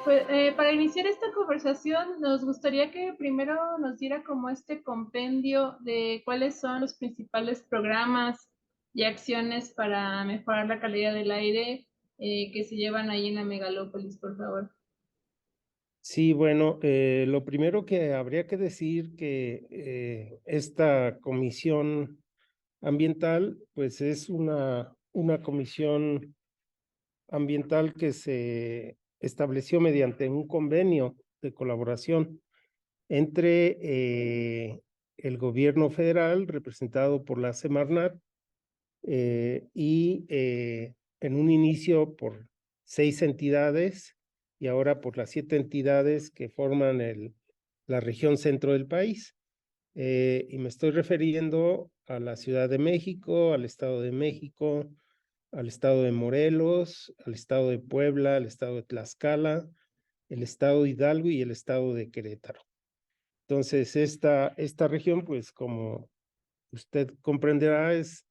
Pues, para iniciar esta conversación, nos gustaría que primero nos diera como este compendio de cuáles son los principales programas y acciones para mejorar la calidad del aire que se llevan ahí en la megalópolis, por favor. Sí, bueno, lo primero que habría que decir que esta comisión ambiental, pues es una comisión ambiental que se estableció mediante un convenio de colaboración entre el gobierno federal, representado por la Semarnat, y en un inicio por 6 entidades y ahora por las 7 entidades que forman la región centro del país. Y me estoy refiriendo a la Ciudad de México, al Estado de México, al Estado de Morelos, al Estado de Puebla, al Estado de Tlaxcala, el Estado de Hidalgo y el Estado de Querétaro. Entonces, esta región, pues como usted comprenderá, es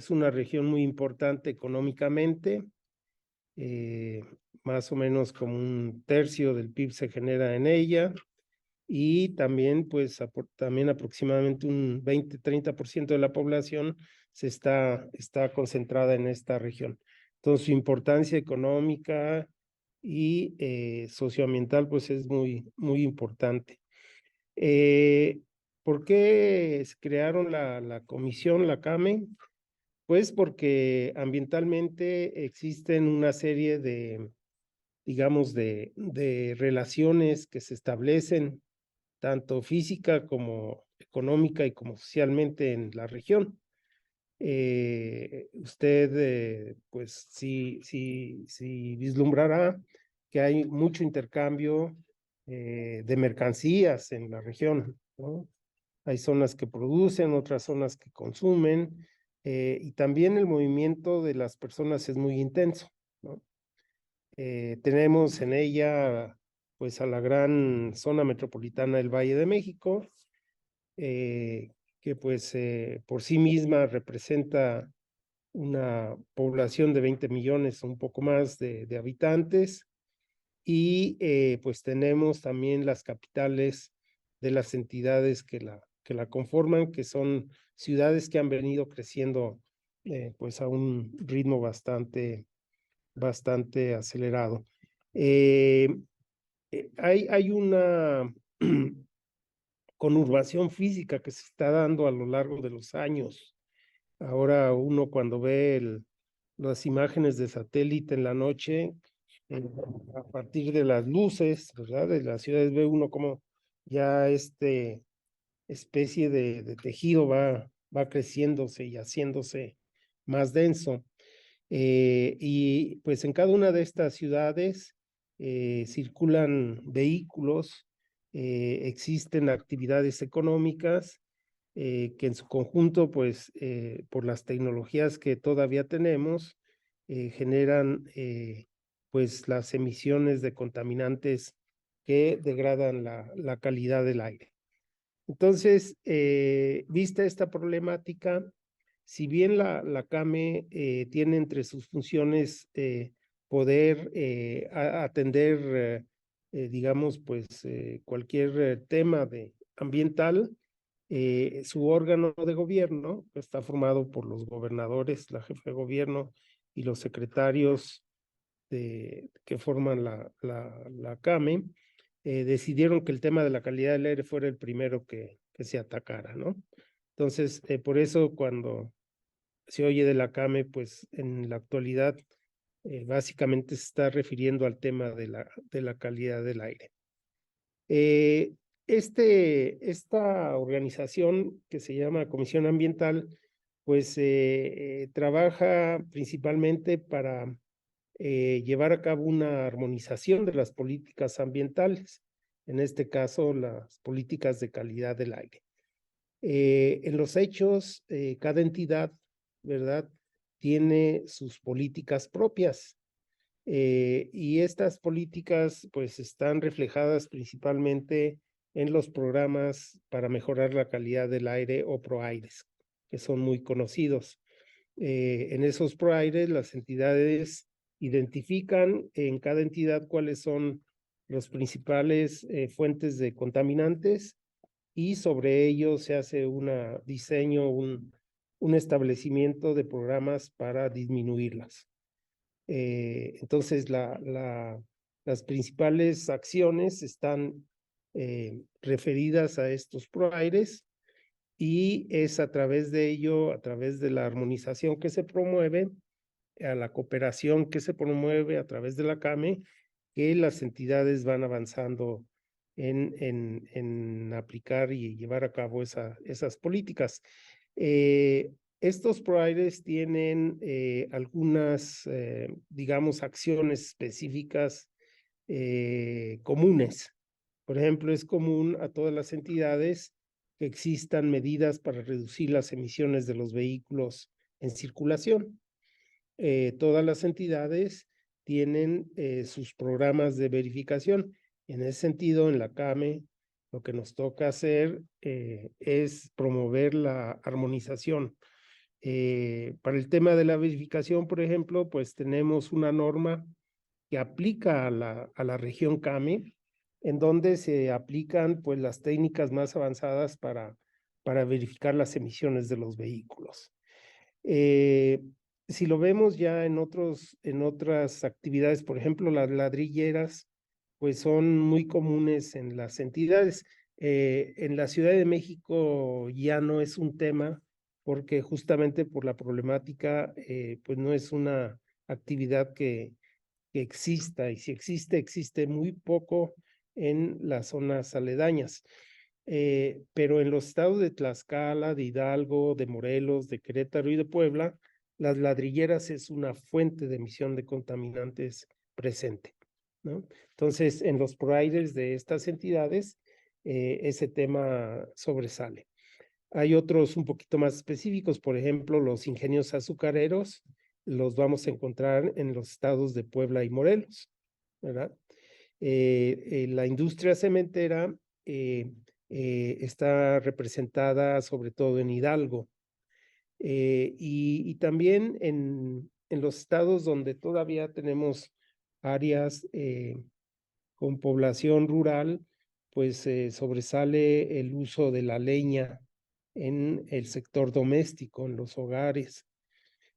una región muy importante económicamente. eh, Más o menos como un tercio del PIB se genera en ella, y también pues también aproximadamente un 20-30% de la población está concentrada en esta región. Entonces su importancia económica y socioambiental pues es muy importante. Eh, ¿Por qué se crearon la comisión, la CAME? Pues porque ambientalmente existen una serie de, digamos, de relaciones que se establecen, tanto física como económica y como socialmente en la región. Usted, pues sí vislumbrará que hay mucho intercambio de mercancías en la región, ¿no? Hay zonas que producen, otras zonas que consumen, y también el movimiento de las personas es muy intenso, ¿no? Tenemos en ella, pues, a la gran zona metropolitana del Valle de México, eh, que pues por sí misma representa una población de 20 millones o un poco más de habitantes, y pues tenemos también las capitales de las entidades que la conforman, que son ciudades que han venido creciendo pues a un ritmo bastante acelerado. Eh, hay una conurbación física que se está dando a lo largo de los años. Ahora uno cuando ve las imágenes de satélite en la noche, eh, a partir de las luces, ¿verdad? De las ciudades, ve uno como ya especie de tejido va creciéndose y haciéndose más denso. Y pues en cada una de estas ciudades circulan vehículos, existen actividades económicas que en su conjunto, pues por las tecnologías que todavía tenemos, generan pues las emisiones de contaminantes que degradan la calidad del aire. Entonces, vista esta problemática, si bien la CAME tiene entre sus funciones poder atender, digamos, pues cualquier tema ambiental, su órgano de gobierno está formado por los gobernadores, la jefa de gobierno y los secretarios que forman la CAME. Decidieron que el tema de la calidad del aire fuera el primero que se atacara, ¿no? Entonces, por eso cuando se oye de la CAME, pues en la actualidad básicamente se está refiriendo al tema de la calidad del aire. Eh, esta organización que se llama Comisión Ambiental, pues trabaja principalmente para llevar a cabo una armonización de las políticas ambientales, en este caso las políticas de calidad del aire. En los hechos, cada entidad, ¿verdad?, tiene sus políticas propias, y estas políticas pues están reflejadas principalmente en los programas para mejorar la calidad del aire o ProAires, que son muy conocidos. En esos PROAIRES, las entidades identifican en cada entidad cuáles son los principales fuentes de contaminantes y sobre ello se hace un diseño, un establecimiento de programas para disminuirlas. Entonces, las principales acciones están referidas a estos PROAIRES y es a través de ello, a través de la armonización que se promueve, a la cooperación que se promueve a través de la CAME, que las entidades van avanzando en aplicar y llevar a cabo esas políticas. Estos PROAIRES tienen algunas, digamos, acciones específicas comunes. Por ejemplo, es común a todas las entidades que existan medidas para reducir las emisiones de los vehículos en circulación. Todas las entidades tienen sus programas de verificación. En ese sentido, en la CAME, lo que nos toca hacer es promover la armonización. Para el tema de la verificación, por ejemplo, pues tenemos una norma que aplica a la región CAME, en donde se aplican pues las técnicas más avanzadas para verificar las emisiones de los vehículos. Si lo vemos ya en otras actividades, por ejemplo, las ladrilleras, pues son muy comunes en las entidades. En la Ciudad de México ya no es un tema porque justamente por la problemática, pues no es una actividad que exista, y si existe, existe muy poco en las zonas aledañas. Pero en los estados de Tlaxcala, de Hidalgo, de Morelos, de Querétaro y de Puebla, las ladrilleras es una fuente de emisión de contaminantes presente, ¿no? Entonces, en los PROAIRES de estas entidades, ese tema sobresale. Hay otros un poquito más específicos, por ejemplo, los ingenios azucareros, los vamos a encontrar en los estados de Puebla y Morelos, ¿verdad? La industria cementera está representada sobre todo en Hidalgo y también en los estados donde todavía tenemos áreas con población rural, pues sobresale el uso de la leña en el sector doméstico, en los hogares.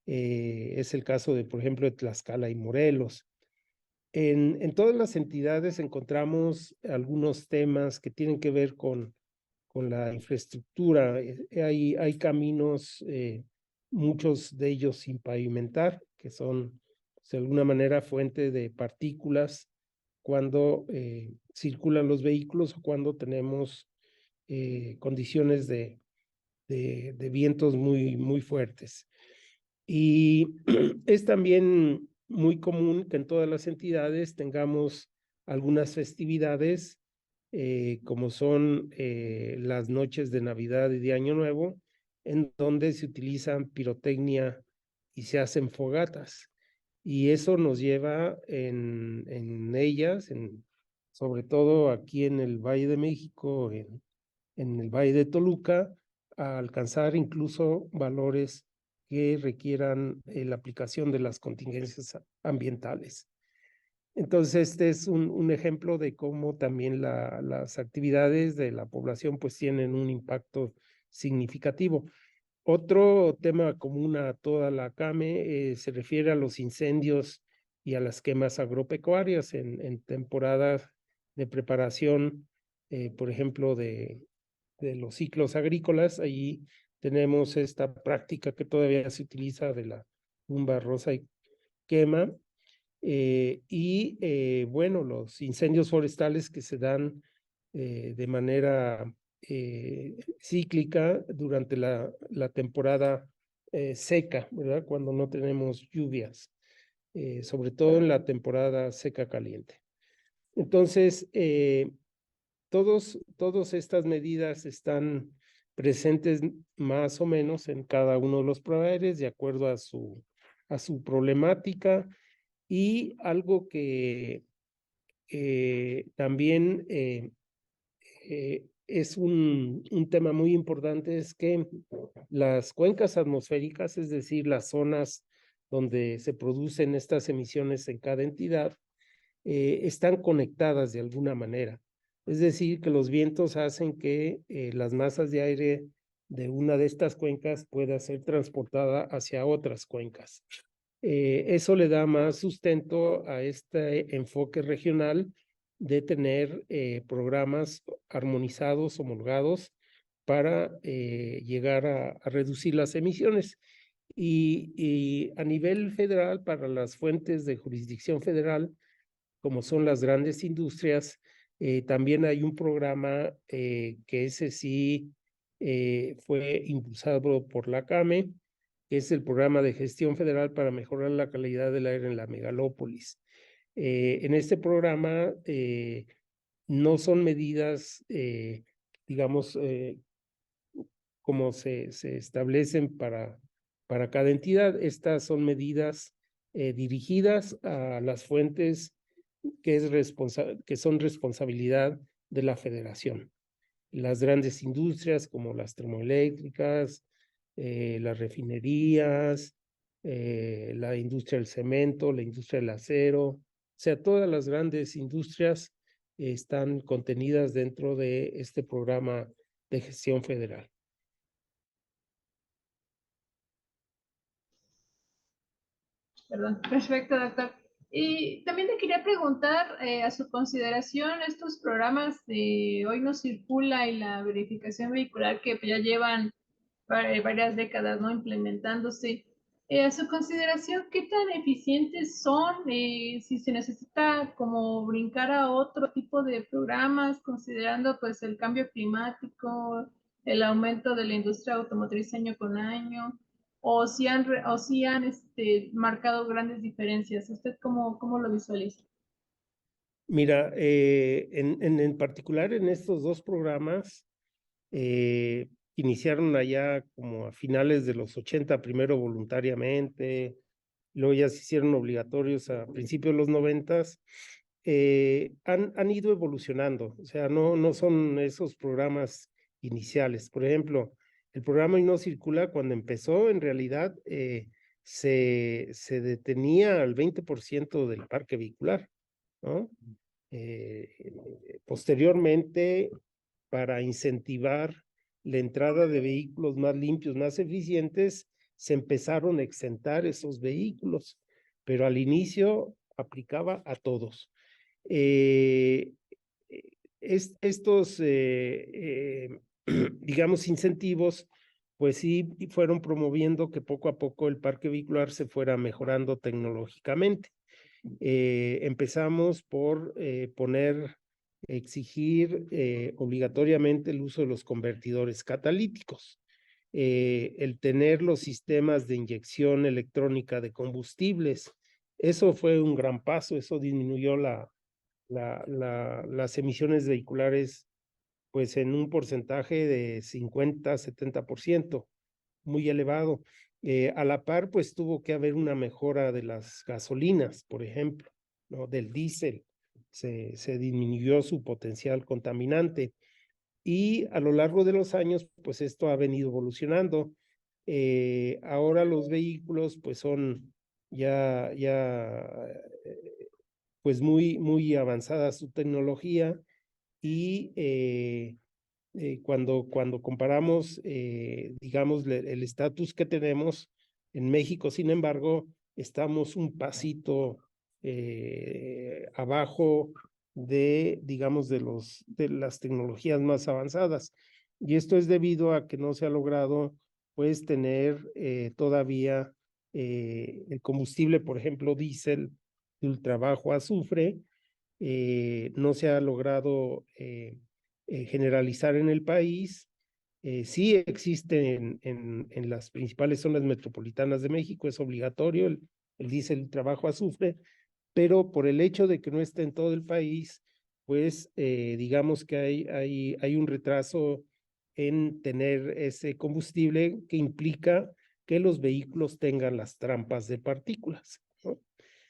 Es el caso de, por ejemplo, de Tlaxcala y Morelos. En todas las entidades encontramos algunos temas que tienen que ver con la infraestructura. Hay caminos, muchos de ellos sin pavimentar, que son pues, de alguna manera fuente de partículas cuando circulan los vehículos o cuando tenemos condiciones de vientos muy fuertes. Y es también muy común que en todas las entidades tengamos algunas festividades, como son las noches de Navidad y de Año Nuevo, en donde se utilizan pirotecnia y se hacen fogatas. Y eso nos lleva en ellas, sobre todo aquí en el Valle de México, en el Valle de Toluca, a alcanzar incluso valores que requieran la aplicación de las contingencias ambientales. Entonces, este es un ejemplo de cómo también las actividades de la población pues tienen un impacto significativo. Otro tema común a toda la CAME se refiere a los incendios y a las quemas agropecuarias en temporadas de preparación, por ejemplo, de los ciclos agrícolas. Allí tenemos esta práctica que todavía se utiliza de la tumba rosa y quema. Bueno, los incendios forestales que se dan de manera cíclica durante la temporada seca, ¿verdad? Cuando no tenemos lluvias, sobre todo en la temporada seca caliente. Entonces, todas estas medidas están presentes más o menos en cada uno de los proveedores de acuerdo a su problemática, y algo que también es un tema muy importante, es que las cuencas atmosféricas, es decir, las zonas donde se producen estas emisiones en cada entidad, están conectadas de alguna manera. Es decir, que los vientos hacen que las masas de aire de una de estas cuencas pueda ser transportada hacia otras cuencas. Eso le da más sustento a este enfoque regional de tener programas armonizados, homologados, para llegar a reducir las emisiones. Y a nivel federal, para las fuentes de jurisdicción federal, como son las grandes industrias, también hay un programa que ese sí fue impulsado por la CAME, que es el Programa de Gestión Federal para Mejorar la Calidad del Aire en la Megalópolis. En este programa no son medidas, digamos, como se establecen para cada entidad. Estas son medidas dirigidas a las fuentes que son responsabilidad de la federación. Las grandes industrias como las termoeléctricas, las refinerías, la industria del cemento, la industria del acero, o sea, todas las grandes industrias están contenidas dentro de este programa de gestión federal. Perdón, perfecto, doctor. Y también le quería preguntar a su consideración estos programas de Hoy No Circula y la verificación vehicular que ya llevan varias décadas, ¿no? Implementándose. A su consideración, ¿qué tan eficientes son? Si se necesita como brincar a otro tipo de programas, considerando pues el cambio climático, el aumento de la industria automotriz año con año, o si han marcado grandes diferencias. ¿Usted cómo lo visualiza? Mira, en particular en estos dos programas, iniciaron allá como a finales de los 80, primero voluntariamente, luego ya se hicieron obligatorios a principios de los 90, han ido evolucionando, o sea, no son esos programas iniciales. Por ejemplo, el programa Y No Circula, cuando empezó, en realidad se detenía al 20% del parque vehicular, ¿no? Posteriormente, para incentivar la entrada de vehículos más limpios, más eficientes, se empezaron a exentar esos vehículos, pero al inicio aplicaba a todos. Estos, digamos, incentivos, pues sí fueron promoviendo que poco a poco el parque vehicular se fuera mejorando tecnológicamente. Empezamos por exigir obligatoriamente el uso de los convertidores catalíticos, el tener los sistemas de inyección electrónica de combustibles. Eso fue un gran paso, eso disminuyó las emisiones vehiculares pues en un porcentaje de 50-70%, muy elevado. A la par, pues tuvo que haber una mejora de las gasolinas, por ejemplo, ¿no? Del diésel. Se disminuyó su potencial contaminante. Y a lo largo de los años, pues esto ha venido evolucionando. Ahora los vehículos, pues son ya pues muy avanzada su tecnología y cuando comparamos, digamos, el estatus que tenemos en México, sin embargo, estamos un pasito abajo de, digamos, de las tecnologías más avanzadas. Y esto es debido a que no se ha logrado, pues, tener todavía el combustible, por ejemplo, diésel de ultra bajo azufre, no se ha logrado generalizar en el país. Sí existe en las principales zonas metropolitanas de México, es obligatorio el diésel trabajo azufre, pero por el hecho de que no esté en todo el país, pues digamos que hay un retraso en tener ese combustible que implica que los vehículos tengan las trampas de partículas, ¿no?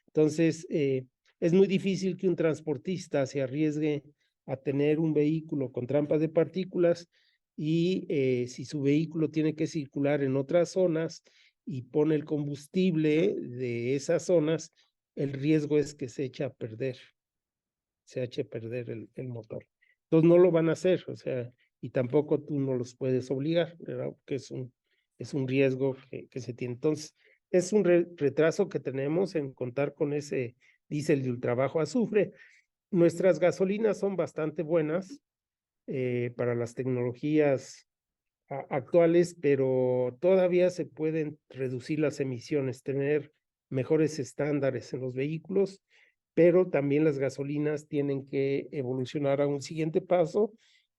Entonces, es muy difícil que un transportista se arriesgue a tener un vehículo con trampas de partículas y si su vehículo tiene que circular en otras zonas y pone el combustible de esas zonas, el riesgo es que se eche a perder el motor. Entonces no lo van a hacer, o sea, y tampoco tú no los puedes obligar, ¿verdad? Que es un riesgo que se tiene. Entonces, es un retraso que tenemos en contar con ese diésel de ultrabajo azufre. Nuestras gasolinas son bastante buenas para las tecnologías actuales, pero todavía se pueden reducir las emisiones, tener mejores estándares en los vehículos, pero también las gasolinas tienen que evolucionar a un siguiente paso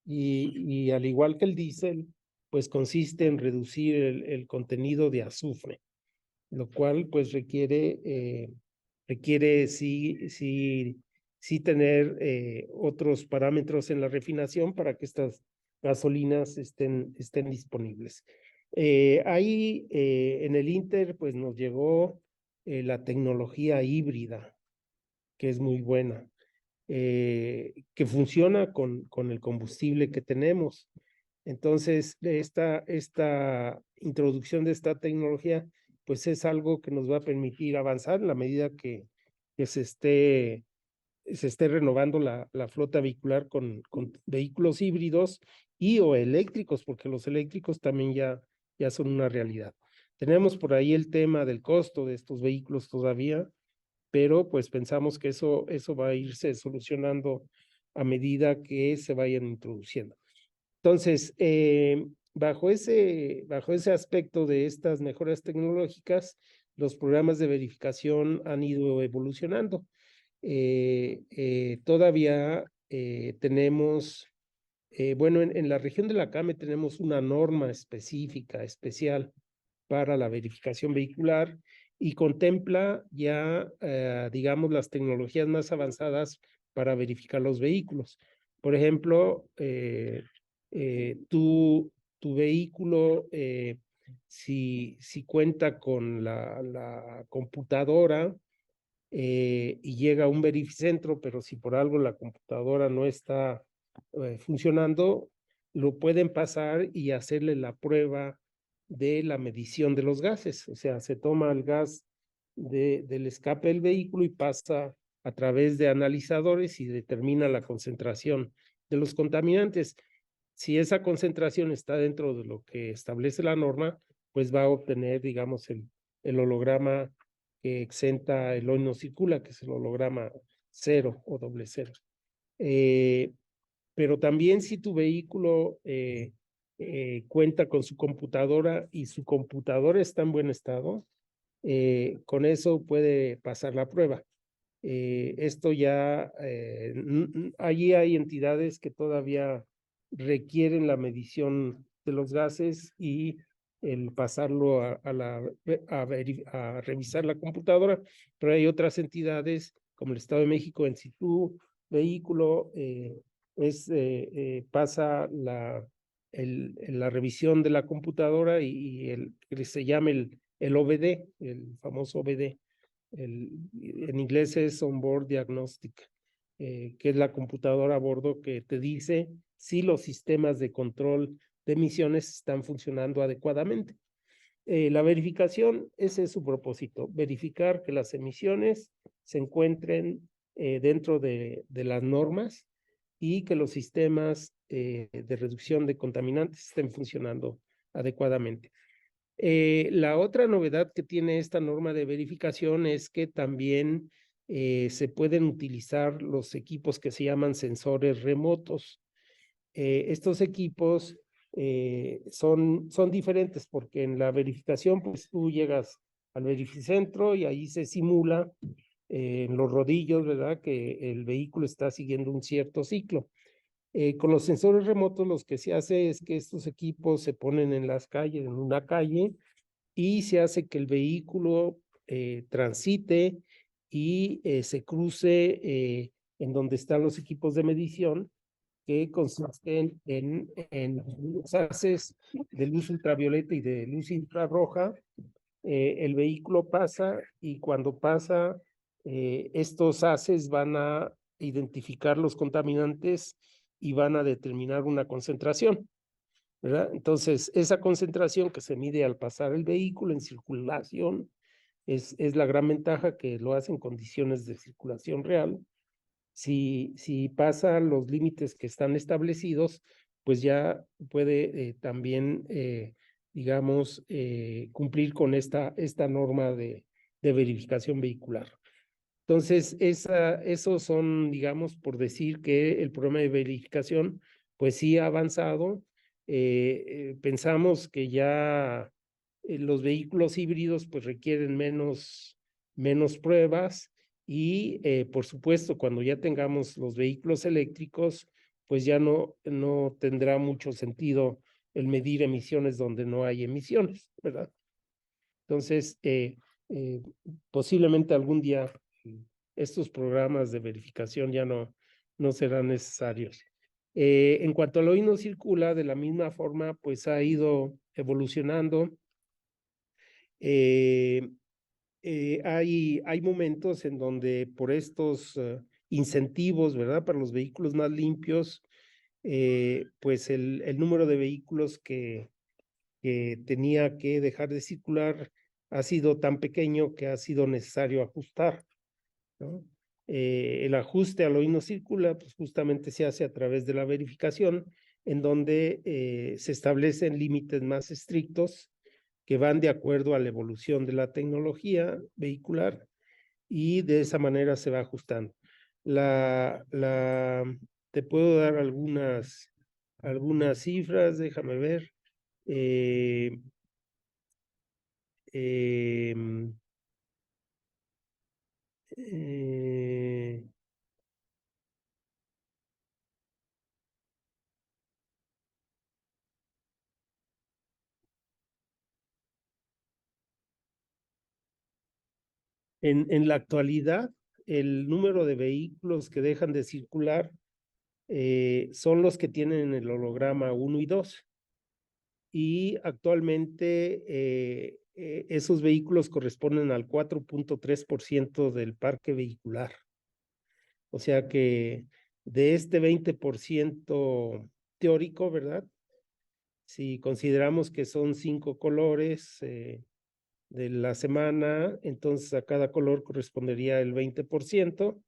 y al igual que el diésel, pues consiste en reducir el contenido de azufre, lo cual pues requiere sí tener otros parámetros en la refinación para que estas gasolinas estén disponibles. Ahí en el Inter pues nos llegó la tecnología híbrida, que es muy buena, que funciona con el combustible que tenemos. Entonces, esta introducción de esta tecnología, pues es algo que nos va a permitir avanzar en la medida que se esté renovando la flota vehicular con vehículos híbridos y o eléctricos, porque los eléctricos también ya son una realidad. Tenemos por ahí el tema del costo de estos vehículos todavía, pero pues pensamos que eso va a irse solucionando a medida que se vayan introduciendo. Entonces, bajo ese aspecto de estas mejoras tecnológicas, los programas de verificación han ido evolucionando. Todavía tenemos, bueno, en la región de la CAME tenemos una norma específica, especial para la verificación vehicular y contempla ya, digamos, las tecnologías más avanzadas para verificar los vehículos. Por ejemplo, tu vehículo, si cuenta con la computadora y llega a un verificentro, pero si por algo la computadora no está funcionando, lo pueden pasar y hacerle la prueba de la medición de los gases. O sea, se toma el gas del escape del vehículo y pasa a través de analizadores y determina la concentración de los contaminantes. Si esa concentración está dentro de lo que establece la norma, pues va a obtener, digamos, el holograma que exenta el hoy no circula, que es el holograma 0 o doble 0. Pero también si tu vehículo cuenta con su computadora y su computadora está en buen estado, con eso puede pasar la prueba. Esto ya, allí hay entidades que todavía requieren la medición de los gases y el pasarlo a revisar la computadora, pero hay otras entidades como el Estado de México, en si tu vehículo pasa la revisión de la computadora y el que se llama el OBD, el famoso OBD. En inglés es Onboard Diagnostic, que es la computadora a bordo que te dice si los sistemas de control de emisiones están funcionando adecuadamente. La verificación, ese es su propósito, verificar que las emisiones se encuentren dentro de las normas y que los sistemas de reducción de contaminantes estén funcionando adecuadamente. La otra novedad que tiene esta norma de verificación es que también se pueden utilizar los equipos que se llaman sensores remotos. Estos equipos son diferentes porque en la verificación pues tú llegas al verificentro y ahí se simula en los rodillos, ¿verdad? Que el vehículo está siguiendo un cierto ciclo. Con los sensores remotos lo que se hace es que estos equipos se ponen en las calles, en una calle, y se hace que el vehículo transite y se cruce en donde están los equipos de medición que consisten en los haces de luz ultravioleta y de luz infrarroja. El vehículo pasa y cuando pasa, estos haces van a identificar los contaminantes y van a determinar una concentración, ¿verdad? Entonces, esa concentración que se mide al pasar el vehículo en circulación es la gran ventaja, que lo hace en condiciones de circulación real. Si pasa los límites que están establecidos, pues ya puede también, digamos, cumplir con esta norma de verificación vehicular. Entonces, esos son, digamos, por decir que el programa de verificación, pues sí ha avanzado. Pensamos que ya los vehículos híbridos pues requieren menos pruebas y, por supuesto, cuando ya tengamos los vehículos eléctricos, pues ya no tendrá mucho sentido el medir emisiones donde no hay emisiones, ¿verdad? Entonces, eh, posiblemente algún día estos programas de verificación ya no serán necesarios. En cuanto al hoy no circula, de la misma forma, pues ha ido evolucionando. Hay momentos en donde por estos incentivos, ¿verdad? Para los vehículos más limpios, pues el número de vehículos que tenía que dejar de circular ha sido tan pequeño que ha sido necesario ajustar, ¿no? El ajuste al hoy no circula, pues justamente se hace a través de la verificación, en donde se establecen límites más estrictos que van de acuerdo a la evolución de la tecnología vehicular, y de esa manera se va ajustando. Te puedo dar algunas cifras, déjame ver. Eh, eh, eh, en la actualidad, el número de vehículos que dejan de circular son los que tienen el holograma 1 y 2. Y actualmente esos vehículos corresponden al 4.3% del parque vehicular. O sea que de este 20% teórico, ¿verdad? Si consideramos que son 5 colores de la semana, entonces a cada color correspondería el 20%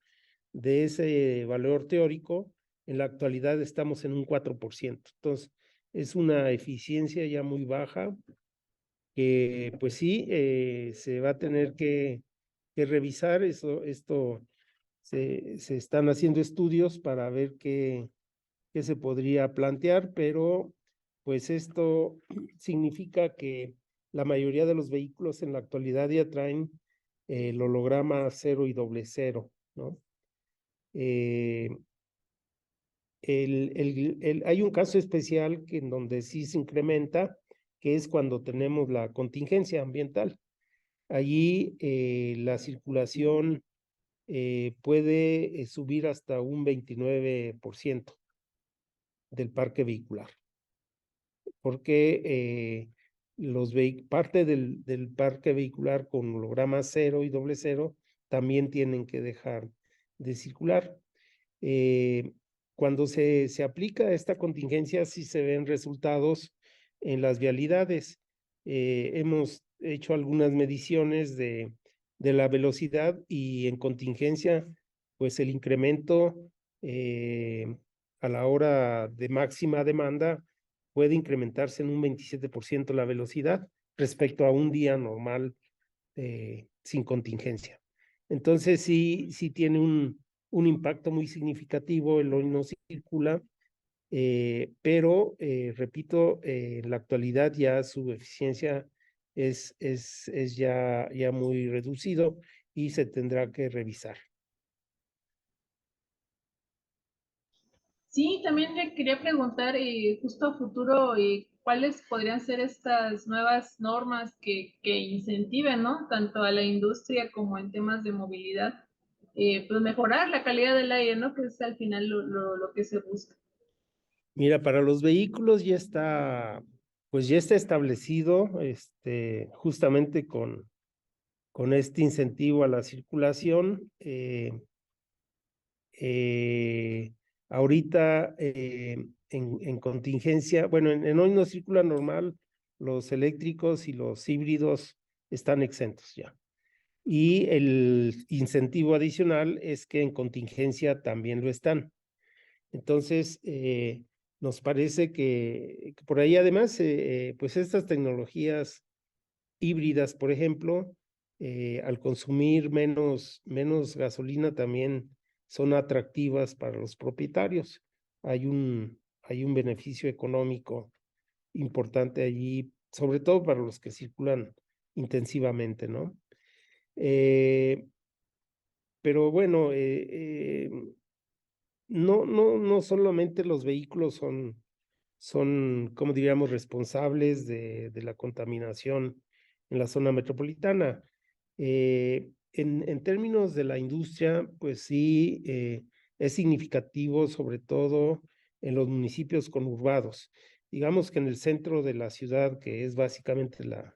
de ese valor teórico. En la actualidad estamos en un 4%. Entonces, es una eficiencia ya muy baja que pues sí, se va a tener que revisar esto. Se están haciendo estudios para ver qué se podría plantear, pero pues esto significa que la mayoría de los vehículos en la actualidad ya traen el holograma 0 y 00, ¿no? Eh, hay un caso especial en donde sí se incrementa, que es cuando tenemos la contingencia ambiental. Allí la circulación puede subir hasta un 29% del parque vehicular, porque parte del parque vehicular con holograma 0 y 00 también tienen que dejar de circular. Cuando se aplica esta contingencia, sí se ven resultados en las vialidades. Hemos hecho algunas mediciones de la velocidad, y en contingencia, pues el incremento a la hora de máxima demanda puede incrementarse en un 27% la velocidad respecto a un día normal sin contingencia. Entonces sí tiene un impacto muy significativo, el hoy no circula, pero repito, en la actualidad ya su eficiencia es ya muy reducido y se tendrá que revisar. Sí, también le quería preguntar justo a futuro cuáles podrían ser estas nuevas normas que incentiven, ¿no? Tanto a la industria como en temas de movilidad, pues mejorar la calidad del aire, ¿no? Que es al final lo que se busca. Mira, para los vehículos pues ya está establecido, justamente con este incentivo a la circulación, Ahorita en contingencia, bueno, en hoy no circula normal, los eléctricos y los híbridos están exentos ya. Y el incentivo adicional es que en contingencia también lo están. Entonces, nos parece que por ahí además, pues estas tecnologías híbridas, por ejemplo, al consumir menos gasolina también son atractivas para los propietarios. Hay un beneficio económico importante allí, sobre todo para los que circulan intensivamente, ¿no? Eh, pero bueno, no solamente los vehículos son, como diríamos, responsables de la contaminación en la zona metropolitana. En términos de la industria, pues sí, es significativo, sobre todo en los municipios conurbados. Digamos que en el centro de la ciudad, que es básicamente la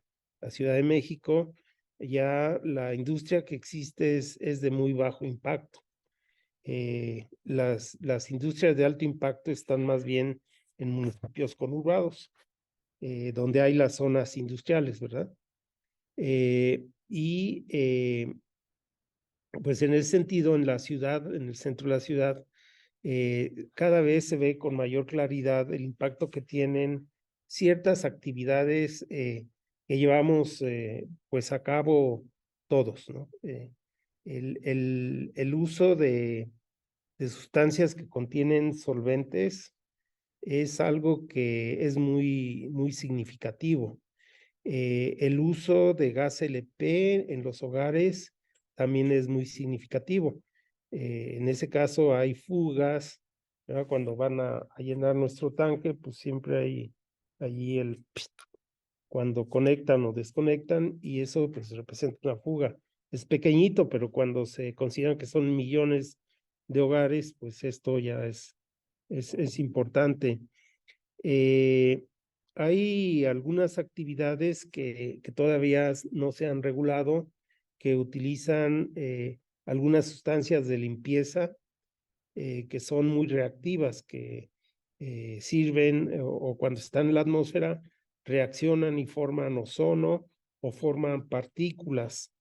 Ciudad de México, ya la industria que existe es de muy bajo impacto. Las industrias de alto impacto están más bien en municipios conurbados, donde hay las zonas industriales, ¿verdad? Pues en ese sentido, en la ciudad, en el centro de la ciudad, cada vez se ve con mayor claridad el impacto que tienen ciertas actividades que llevamos pues a cabo todos, ¿no? El uso de sustancias que contienen solventes es algo que es muy significativo. El uso de gas LP en los hogares también es muy significativo. En ese caso hay fugas, ¿verdad? Cuando van a llenar nuestro tanque, pues siempre hay allí el pst, cuando conectan o desconectan, y eso pues representa una fuga. Es pequeñito, pero cuando se consideran que son millones de hogares, pues esto ya es importante. Eh, Hay algunas actividades que todavía no se han regulado, que utilizan algunas sustancias de limpieza que son muy reactivas, que sirven o cuando están en la atmósfera reaccionan y forman ozono o forman partículas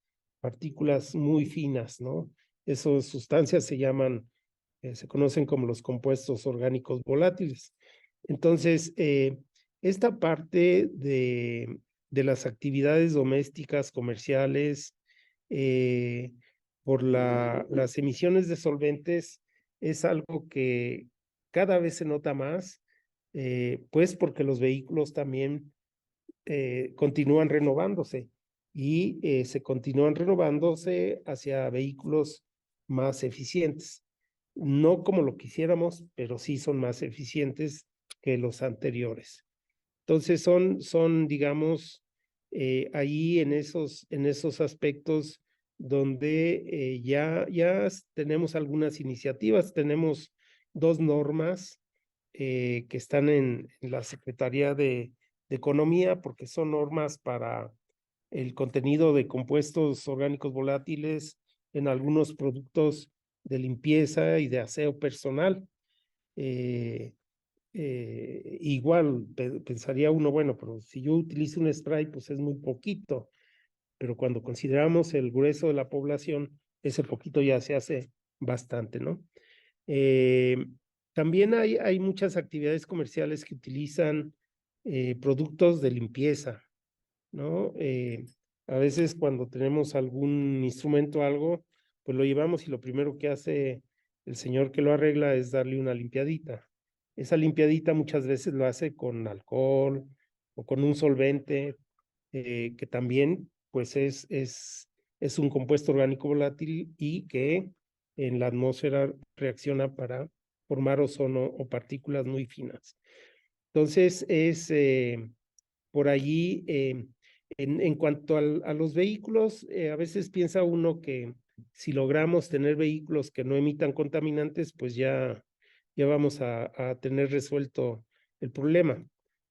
muy finas, ¿no? Esas sustancias se conocen como los compuestos orgánicos volátiles. Entonces, esta parte de las actividades domésticas, comerciales, eh, por las emisiones de solventes, es algo que cada vez se nota más, pues porque los vehículos también continúan renovándose y se continúan renovándose hacia vehículos más eficientes. No como lo quisiéramos, pero sí son más eficientes que los anteriores. Entonces digamos, ahí en esos aspectos donde ya tenemos algunas iniciativas, tenemos dos normas que están en la Secretaría de Economía, porque son normas para el contenido de compuestos orgánicos volátiles en algunos productos de limpieza y de aseo personal. Eh, Igual pensaría uno, bueno, pero si yo utilizo un spray, pues es muy poquito, pero cuando consideramos el grueso de la población, ese poquito ya se hace bastante, ¿no? Eh, También hay muchas actividades comerciales que utilizan productos de limpieza, ¿no? A veces cuando tenemos algún instrumento o algo, pues lo llevamos y lo primero que hace el señor que lo arregla es darle una limpiadita. Esa limpiadita muchas veces lo hace con alcohol o con un solvente que también pues es un compuesto orgánico volátil y que en la atmósfera reacciona para formar ozono o partículas muy finas. Entonces por allí, en cuanto a los vehículos, a veces piensa uno que si logramos tener vehículos que no emitan contaminantes, pues ya vamos a tener resuelto el problema.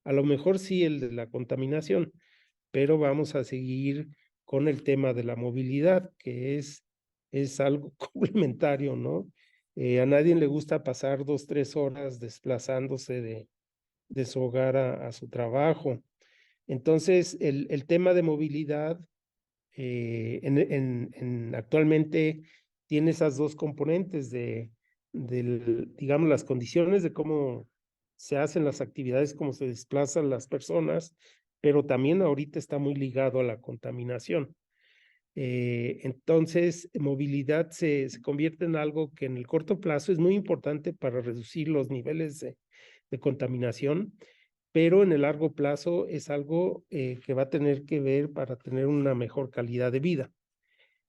A lo mejor sí el de la contaminación, pero vamos a seguir con el tema de la movilidad, que es algo complementario, ¿no? A nadie le gusta pasar 2, 3 horas desplazándose de su hogar a su trabajo. Entonces, el tema de movilidad actualmente tiene esas dos componentes digamos, las condiciones de cómo se hacen las actividades, cómo se desplazan las personas, pero también ahorita está muy ligado a la contaminación. Entonces, movilidad se convierte en algo que en el corto plazo es muy importante para reducir los niveles de contaminación, pero en el largo plazo es algo que va a tener que ver para tener una mejor calidad de vida.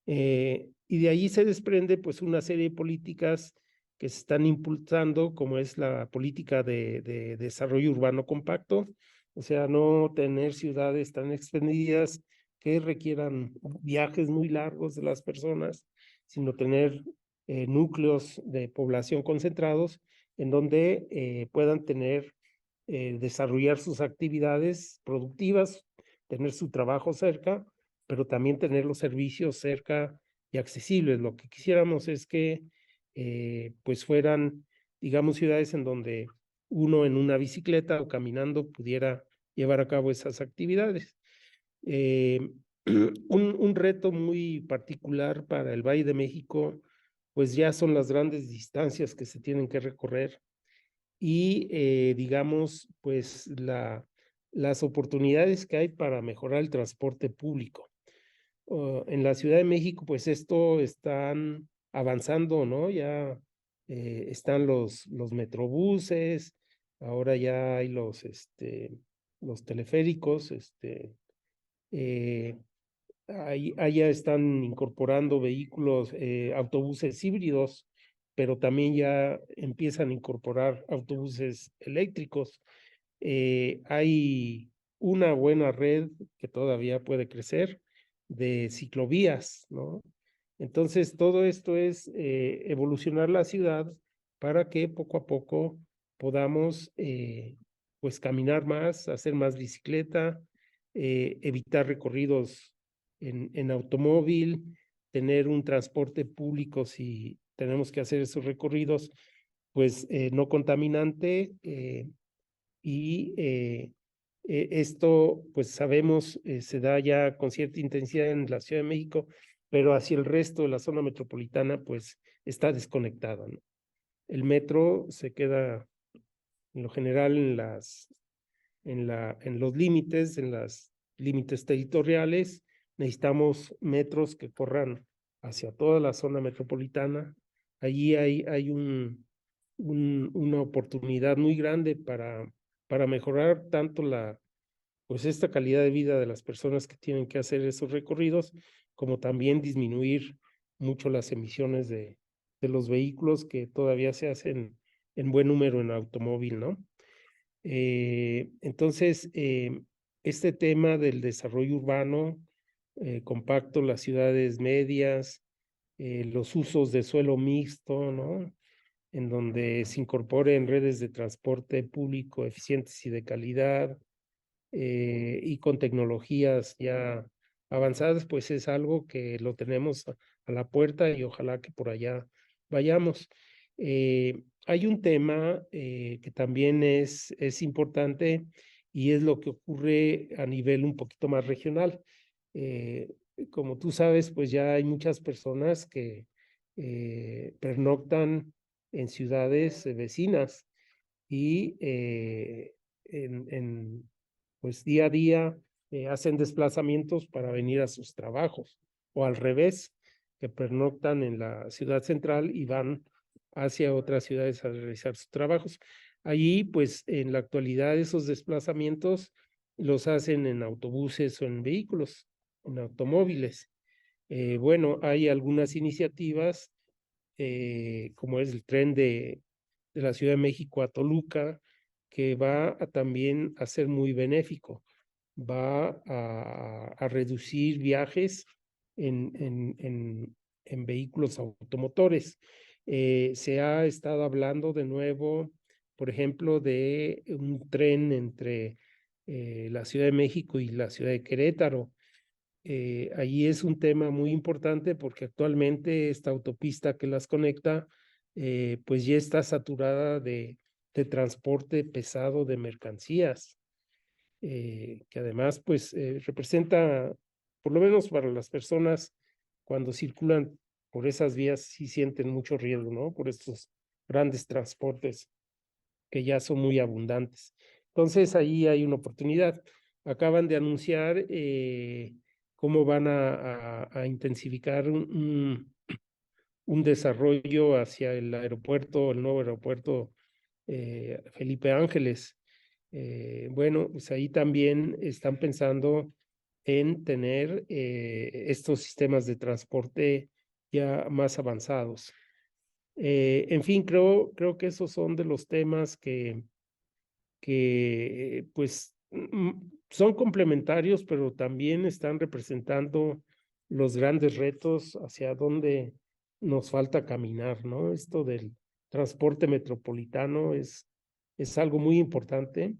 Y de ahí se desprende pues una serie de políticas que se están impulsando, como es la política de desarrollo urbano compacto, o sea, no tener ciudades tan extendidas que requieran viajes muy largos de las personas, sino tener núcleos de población concentrados en donde puedan desarrollar sus actividades productivas, tener su trabajo cerca, pero también tener los servicios cerca y accesibles. Lo que quisiéramos es que pues fueran, digamos, ciudades en donde uno en una bicicleta o caminando pudiera llevar a cabo esas actividades. Un reto muy particular para el Valle de México, pues ya son las grandes distancias que se tienen que recorrer y, digamos, pues las oportunidades que hay para mejorar el transporte público. En la Ciudad de México, pues esto están avanzando, ¿no? Ya están los metrobuses, ahora ya hay los teleféricos, eh, ahí ya están incorporando vehículos, autobuses híbridos, pero también ya empiezan a incorporar autobuses eléctricos. Hay una buena red que todavía puede crecer de ciclovías, ¿no? Entonces, todo esto es evolucionar la ciudad para que poco a poco podamos, pues, caminar más, hacer más bicicleta, evitar recorridos en automóvil, tener un transporte público si tenemos que hacer esos recorridos, pues, no contaminante, y esto, pues sabemos, se da ya con cierta intensidad en la Ciudad de México, pero hacia el resto de la zona metropolitana, pues está desconectada, ¿no? El metro se queda en lo general en los límites, en los límites territoriales. Necesitamos metros que corran hacia toda la zona metropolitana. Allí hay una oportunidad muy grande para mejorar tanto pues esta calidad de vida de las personas que tienen que hacer esos recorridos, como también disminuir mucho las emisiones de los vehículos que todavía se hacen en buen número en automóvil, ¿no? Entonces, este tema del desarrollo urbano compacto, las ciudades medias, los usos de suelo mixto, ¿no? En donde se incorporen redes de transporte público eficientes y de calidad, y con tecnologías ya avanzadas, pues es algo que lo tenemos a la puerta y ojalá que por allá vayamos. Hay un tema que también es importante y es lo que ocurre a nivel un poquito más regional. Eh, Como tú sabes, pues ya hay muchas personas que pernoctan en ciudades vecinas y pues día a día hacen desplazamientos para venir a sus trabajos, o al revés, que pernoctan en la ciudad central y van hacia otras ciudades a realizar sus trabajos. Allí, pues en la actualidad esos desplazamientos los hacen en autobuses o en vehículos, en automóviles. Bueno, hay algunas iniciativas, como es el tren de la Ciudad de México a Toluca, que va también a ser muy benéfico, va a reducir viajes en vehículos automotores. Se ha estado hablando de nuevo, por ejemplo, de un tren entre la Ciudad de México y la Ciudad de Querétaro. Allí es un tema muy importante porque actualmente esta autopista que las conecta pues ya está saturada de transporte pesado de mercancías, que además pues representa, por lo menos para las personas cuando circulan por esas vías, sí sienten mucho riesgo, ¿no? Por estos grandes transportes que ya son muy abundantes. Entonces ahí hay una oportunidad. Acaban de anunciar cómo van a intensificar un desarrollo hacia el aeropuerto, el nuevo aeropuerto Felipe Ángeles. Bueno, pues ahí también están pensando en tener estos sistemas de transporte ya más avanzados. En fin, creo que esos son de los temas que pues son complementarios, pero también están representando los grandes retos hacia donde nos falta caminar, ¿no? Esto del transporte metropolitano es algo muy importante.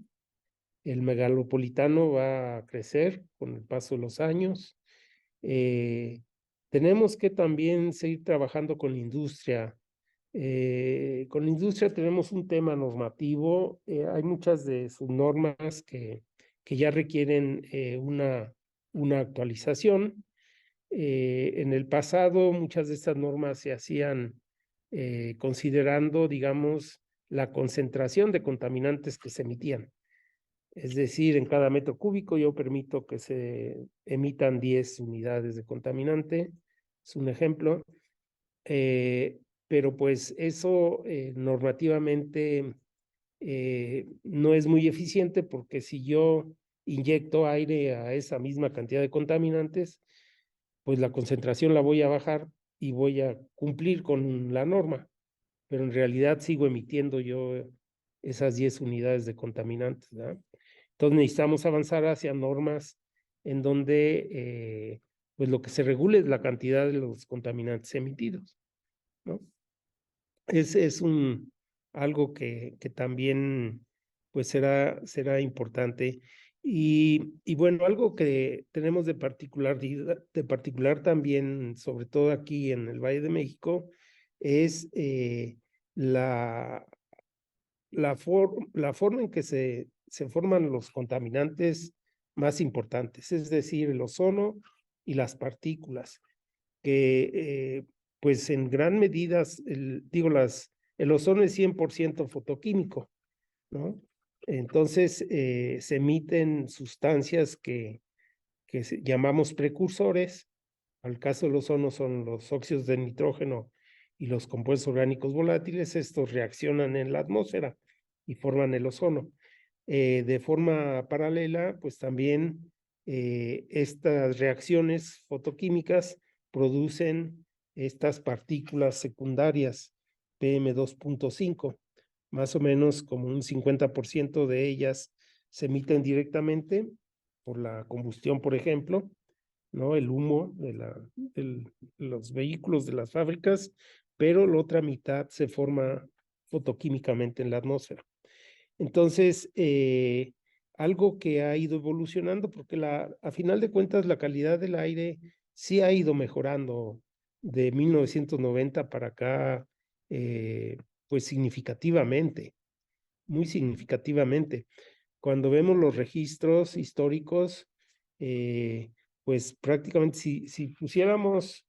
El megalopolitano va a crecer con el paso de los años. Eh, Tenemos que también seguir trabajando con la industria. Con la industria tenemos un tema normativo. Hay muchas de sus normas que ya requieren una actualización. En el pasado, muchas de estas normas se hacían considerando, digamos, la concentración de contaminantes que se emitían. Es decir, en cada metro cúbico yo permito que se emitan 10 unidades de contaminante. Es un ejemplo. Pero pues eso normativamente no es muy eficiente, porque si yo inyecto aire a esa misma cantidad de contaminantes, pues la concentración la voy a bajar y voy a cumplir con la norma, pero en realidad sigo emitiendo yo esas 10 unidades de contaminantes, ¿verdad? Entonces necesitamos avanzar hacia normas en donde pues lo que se regule es la cantidad de los contaminantes emitidos, ¿no? Es algo que también pues será importante. Y bueno, algo que tenemos de particular también, sobre todo aquí en el Valle de México, es la, la forma en que se forman los contaminantes más importantes, es decir, el ozono y las partículas que pues en gran medida, el ozono es 100% fotoquímico, ¿no? Entonces se emiten sustancias que llamamos precursores. Al caso del ozono son los óxidos de nitrógeno y los compuestos orgánicos volátiles. Estos reaccionan en la atmósfera y forman el ozono. De forma paralela, pues también estas reacciones fotoquímicas producen estas partículas secundarias PM2.5. Más o menos como un 50% de ellas se emiten directamente por la combustión, por ejemplo, ¿no? El humo de los vehículos de las fábricas, pero la otra mitad se forma fotoquímicamente en la atmósfera. Entonces, algo que ha ido evolucionando, porque a final de cuentas la calidad del aire sí ha ido mejorando de 1990 para acá, pues significativamente, muy significativamente. Cuando vemos los registros históricos, eh, pues prácticamente si pusiéramos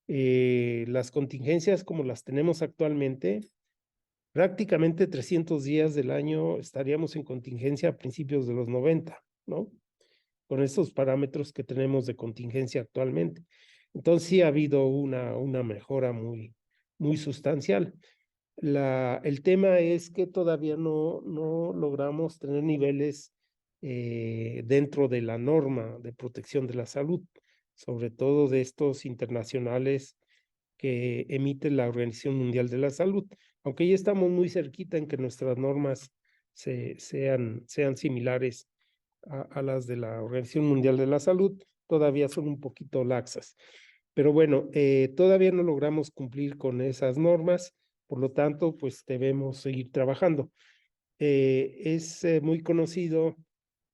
las contingencias como las tenemos actualmente, prácticamente 300 días del año estaríamos en contingencia a principios de los 90, ¿no? Con estos parámetros que tenemos de contingencia actualmente. Entonces sí ha habido una mejora muy sustancial. El tema es que todavía no logramos tener niveles dentro de la norma de protección de la salud, sobre todo de estos internacionales que emite la Organización Mundial de la Salud, aunque ya estamos muy cerquita en que nuestras normas sean similares a las de la Organización Mundial de la Salud, todavía son un poquito laxas. Pero bueno, todavía no logramos cumplir con esas normas, por lo tanto, pues debemos seguir trabajando. Es muy conocido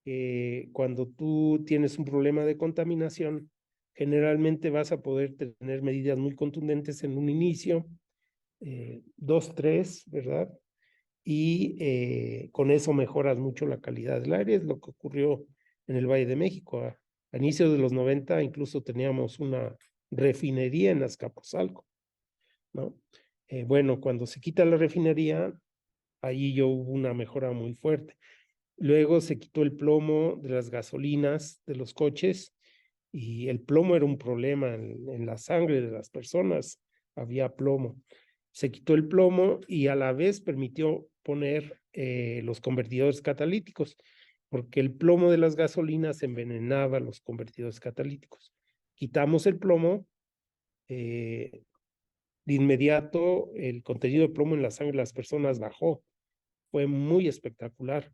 que cuando tú tienes un problema de contaminación, generalmente vas a poder tener medidas muy contundentes en un inicio, 2, 3, ¿verdad? Y con eso mejoras mucho la calidad del aire. Es lo que ocurrió en el Valle de México. A inicios de los 90 incluso teníamos una refinería en Azcapotzalco, ¿no? Bueno, cuando se quita la refinería, ahí ya hubo una mejora muy fuerte. Luego se quitó el plomo de las gasolinas de los coches y el plomo era un problema en la sangre de las personas, había plomo. Se quitó el plomo y a la vez permitió poner los convertidores catalíticos, porque el plomo de las gasolinas envenenaba los convertidores catalíticos. Quitamos el plomo, de inmediato el contenido de plomo en la sangre de las personas bajó. Fue muy espectacular.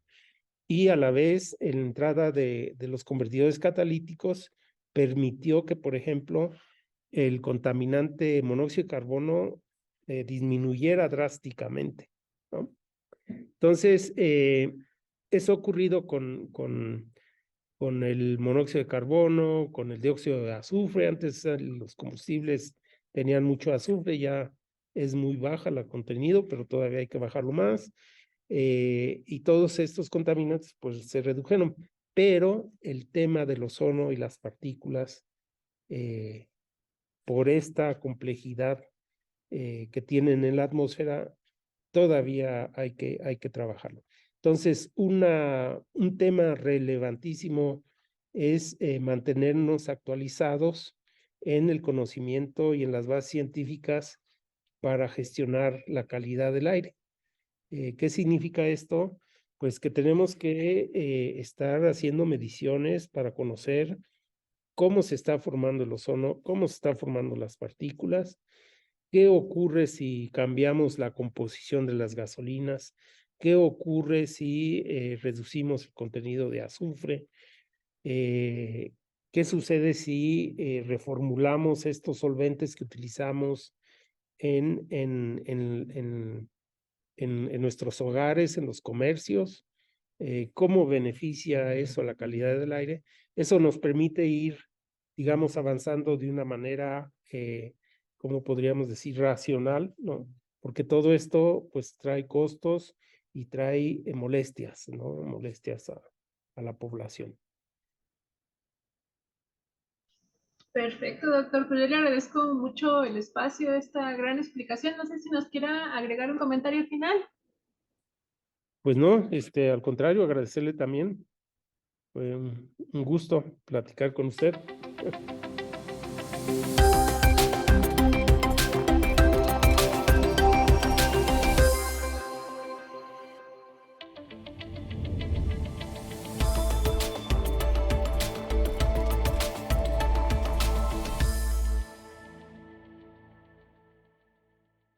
Y a la vez, la entrada de los convertidores catalíticos permitió que, por ejemplo, el contaminante monóxido de carbono disminuyera drásticamente, ¿no? Entonces, eso ha ocurrido con el monóxido de carbono, con el dióxido de azufre. Antes los combustibles tenían mucho azufre, ya es muy baja la contenido, pero todavía hay que bajarlo más. Y todos estos contaminantes pues se redujeron, pero el tema del ozono y las partículas, por esta complejidad que tienen en la atmósfera, todavía hay que trabajarlo. Entonces, un tema relevantísimo es mantenernos actualizados en el conocimiento y en las bases científicas para gestionar la calidad del aire. ¿Qué significa esto? Pues que tenemos que estar haciendo mediciones para conocer cómo se está formando el ozono, cómo se están formando las partículas, qué ocurre si cambiamos la composición de las gasolinas, qué ocurre si reducimos el contenido de azufre, qué sucede si reformulamos estos solventes que utilizamos en nuestros hogares, en los comercios, cómo beneficia eso la calidad del aire. Eso nos permite ir, digamos, avanzando de una manera, ¿cómo podríamos decir? Racional, ¿no? Porque todo esto, pues, trae costos y trae molestias, ¿no? Molestias a la población. Perfecto, doctor. Pues yo le agradezco mucho el espacio, esta gran explicación. No sé si nos quiera agregar un comentario final. Pues no, al contrario, agradecerle también. Fue un gusto platicar con usted.